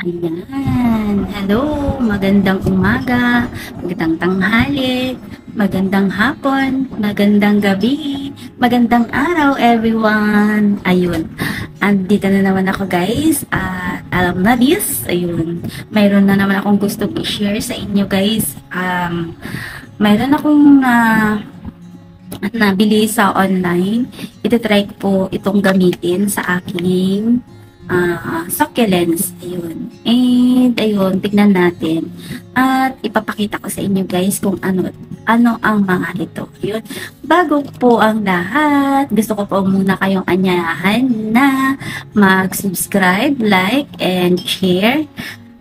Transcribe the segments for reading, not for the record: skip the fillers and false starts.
Ayan. Hello, magandang umaga, magandang tanghali, magandang hapon, magandang gabi, magandang araw everyone. Ayun, andito na naman ako guys at alam na this, ayun, mayroon na naman akong gusto i-share sa inyo guys. Mayroon akong nabili sa online. Ito-try ko po itong gamitin sa aking succulents. Ayun. And, ayun, tignan natin. At ipapakita ko sa inyo guys kung ano ang mga ito. Ayun. Bago po ang lahat, gusto ko po muna kayong anyayahan na mag-subscribe, like, and share.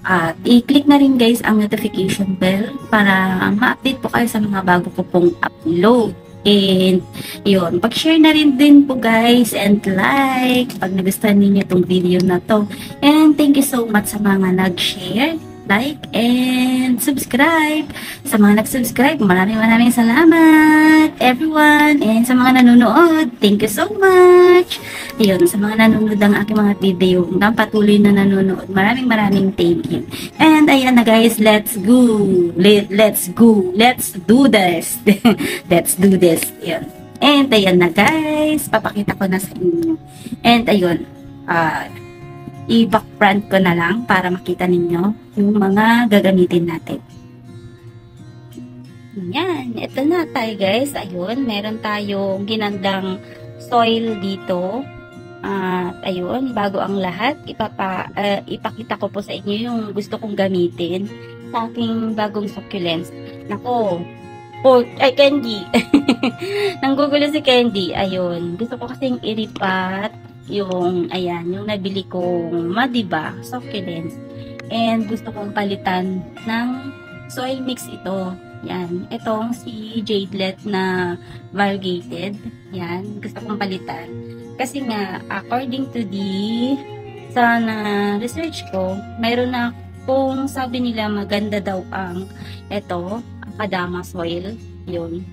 At i-click na rin guys ang notification bell para ma-update po kayo sa mga bago ko pong upload. And, yun, pag-share na rin din po guys and like pag nagustuhan ninyo itong video na to. And thank you so much sa mga nag-share, like, and subscribe. Sa mga nag-subscribe, maraming salamat everyone. And sa mga nanonood, thank you so much. Ayun, sa mga nanonood ng aking mga video, na patuloy na nanonood, maraming thank you. And ayan na guys, let's go. Let's go. Let's do this. Let's do this. Ayun. And ayan na guys, papakita ko na sa inyo. And ayun, i-back front ko na lang para makita ninyo yung mga gagamitin natin. Yan, ito na tayo guys. Ayun, meron tayong ginandang soil dito. At ayun, bago ang lahat, ipakita ko po sa inyo yung gusto kong gamitin sa aking bagong succulents. Nako, Candy. Nanggugulo si Candy. Ayun, gusto ko kasing iripat yung, ayan, yung nabili kong Madiba succulents. And gusto kong palitan ng soil mix ito. Yan, itong si Jadelet na variegated. Yan, gusto kong palitan. Kasi nga, according to sa research ko, mayroon na kung sabi nila maganda daw ang ito, Akadama soil. Yun.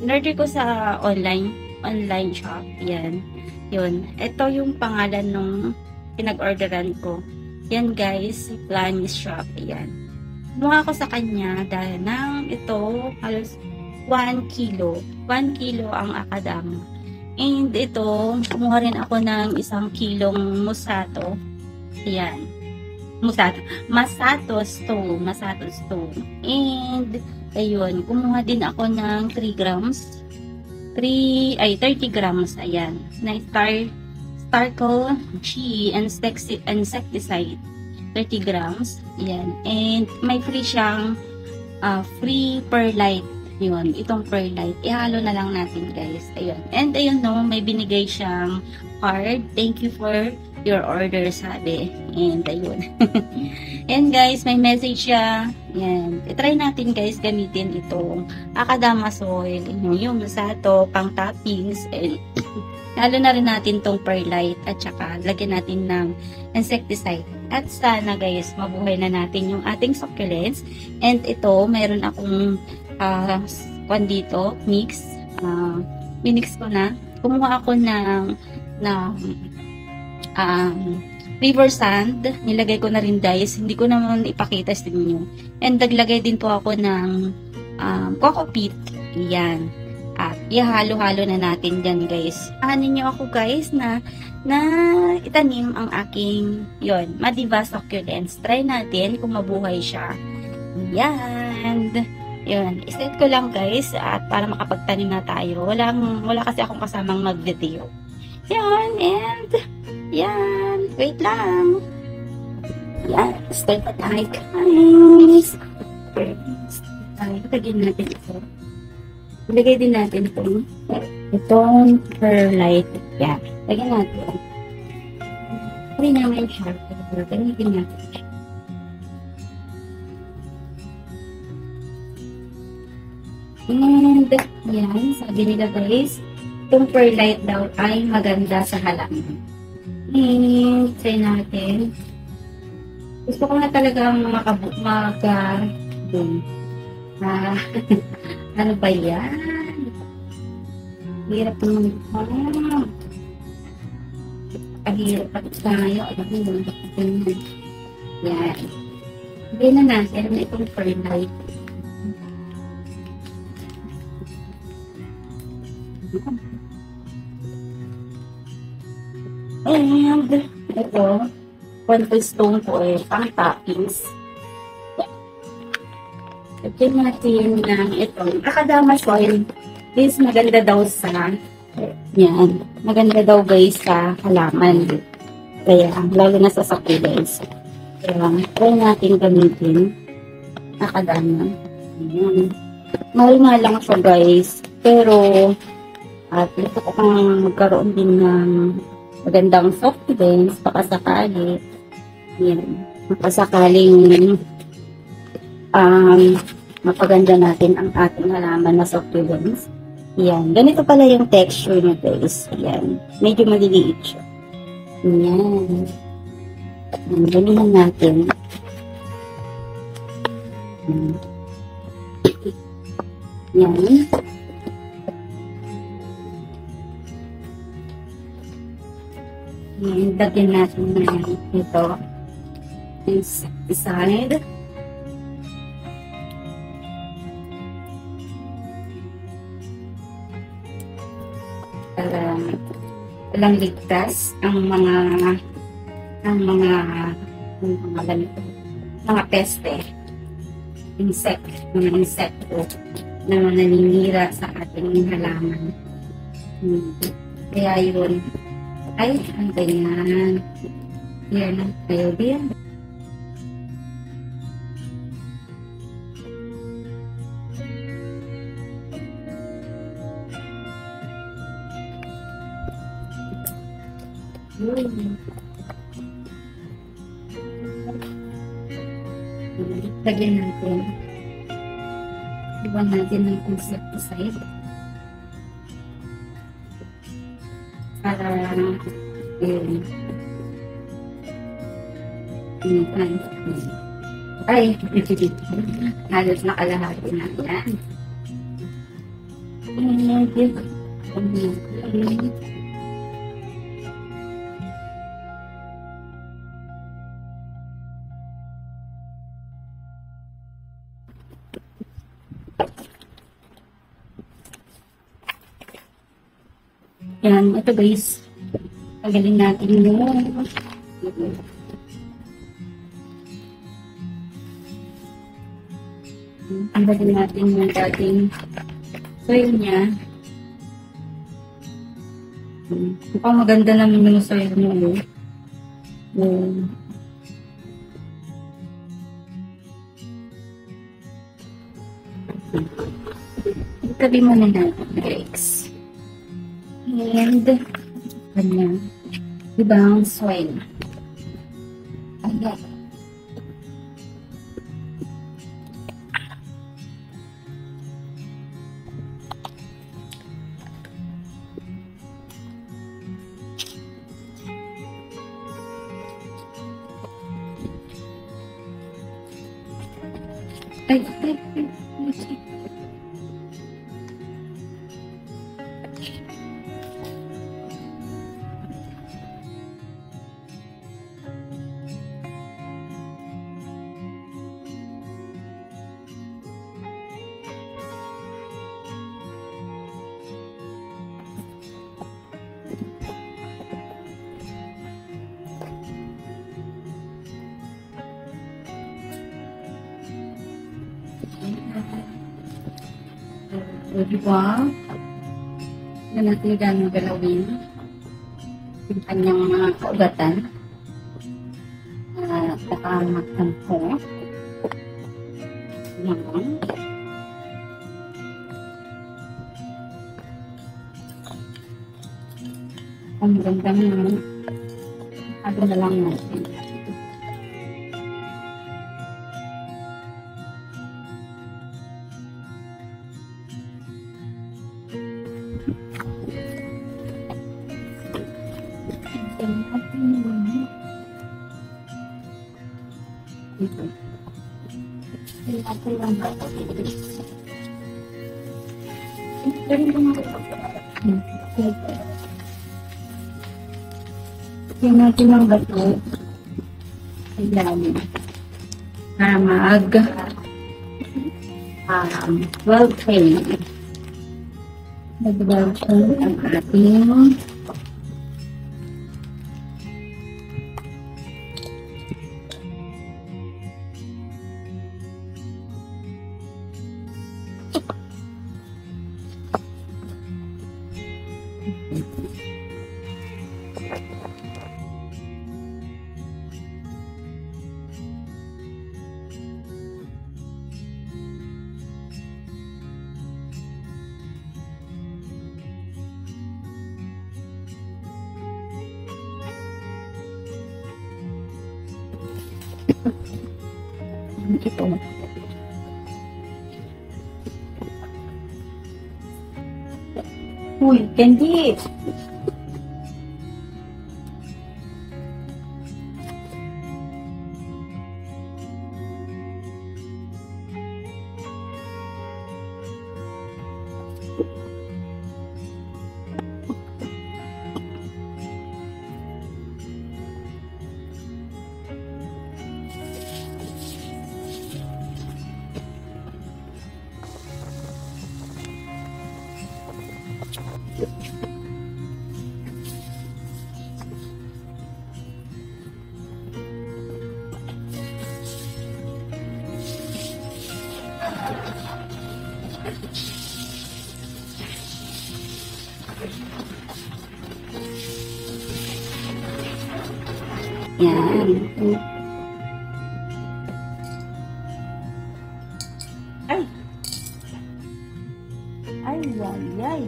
In-order ko sa online shop. Yan. Yun. Ito yung pangalan nung pinag-orderan ko. Yan guys, Planis Shop. Yan. Kumuha ko sa kanya dahil ng ito halos 1 kilo. 1 kilo ang Akadama. And ito, kumuha rin ako ng 1 kilong musato. Ayan. Masato stone. And, ayun, kumuha din ako ng 3 grams. 30 grams, ayan. Na Starkle Chi insecticide. 30 grams. Ayan. And, may free siyang free perlite. Yun, itong perlite. Ihalo na lang natin guys. Ayun. And ayun no, may binigay siyang card. Thank you for your order, sabi. And ayun. And guys, may message siya. Yan. I-try natin guys gamitin itong Akadama soil. Yung masato, pang toppings. And halo na rin natin tong perlite at saka lagyan natin ng insecticide. At sana guys, mabuhay na natin yung ating succulents. And ito, mayroon akong dito, minix ko na. Kumuha ako ng river sand. Nilagay ko na rin guys. Hindi ko naman ipakita sa inyo. And naglagay din po ako ng coco peat. Yan. At ihalo-halo na natin dyan guys. Ahanin nyo ako guys na itanim ang aking Madiba succulents. Try natin kung mabuhay siya. Yan. Yun, iset ko lang guys at para makapagtanim na tayo. Wala kasi akong kasamang mag-video. Yan, and yan, wait lang. Yan, start na tayo guys. Lagyan natin ito. Ilagay din natin itong perlite. Yan, lagyan natin. Pwede naman siya. Lagyan natin siya. And, yan, sabi nila guys, itong perlite daw ay maganda sa halaman. And, try natin. Gusto ko na talagang ano ba yan? Hirap naman. Pahirap pa tayo. Alam mo, Yan. Bigyan na natin itong perlite. And ito, 1 teaspoon po pang toppings. Lagyan natin ng itong akadama soil. This maganda daw sa yan. Maganda daw guys sa halaman. Kaya, lalo na sa succulents. Kaya, try natin gamitin. Akadama. Ayan. Mahal nga lang siya guys. Pero, at gusto ko pang magkaroon din ng magandang succulents. Pakasakali. Ayan. Makasakaling mapaganda natin ang ating halaman na succulents. Yan. Ganito pala yung texture niya guys. Yan. Medyo maliliit siya. Yan. Gamihan natin. Yan. Yan. Lagyan natin na ito. Inside. Walang ligtas ang mga ganito, mga peste, mga insekto na naninira sa ating halaman. Kaya yun, ay, ang ganyan. Yan, ayaw din. Lagyan natin. Iwan natin ng insecticide. Para ay, halos nakalahati na yan. Yan, ito guys. Tagalin natin yung tagalin natin yung dating soil niya. Mukhang maganda naman yung soil niya. Itabi mo na natin guys. And ganyan. Ibang soil. Ayan. Ay. Diba? Na natin gano'ng galawin yung kanyang mga kaugatan at nakamaktampo. Yan. Ang ganda naman. Ano na lang natin. Tingnan natin ang gato. Ayan. Para well trained. Mag-well trained ang ating ito. Uy, candy! Yan. Ay! Ay, ay, ay.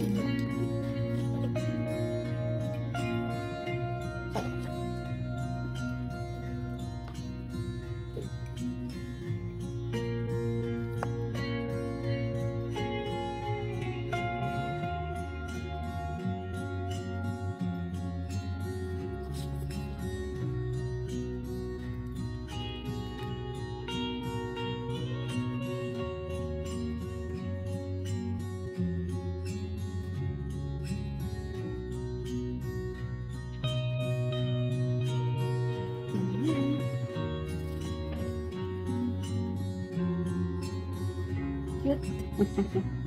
Cute.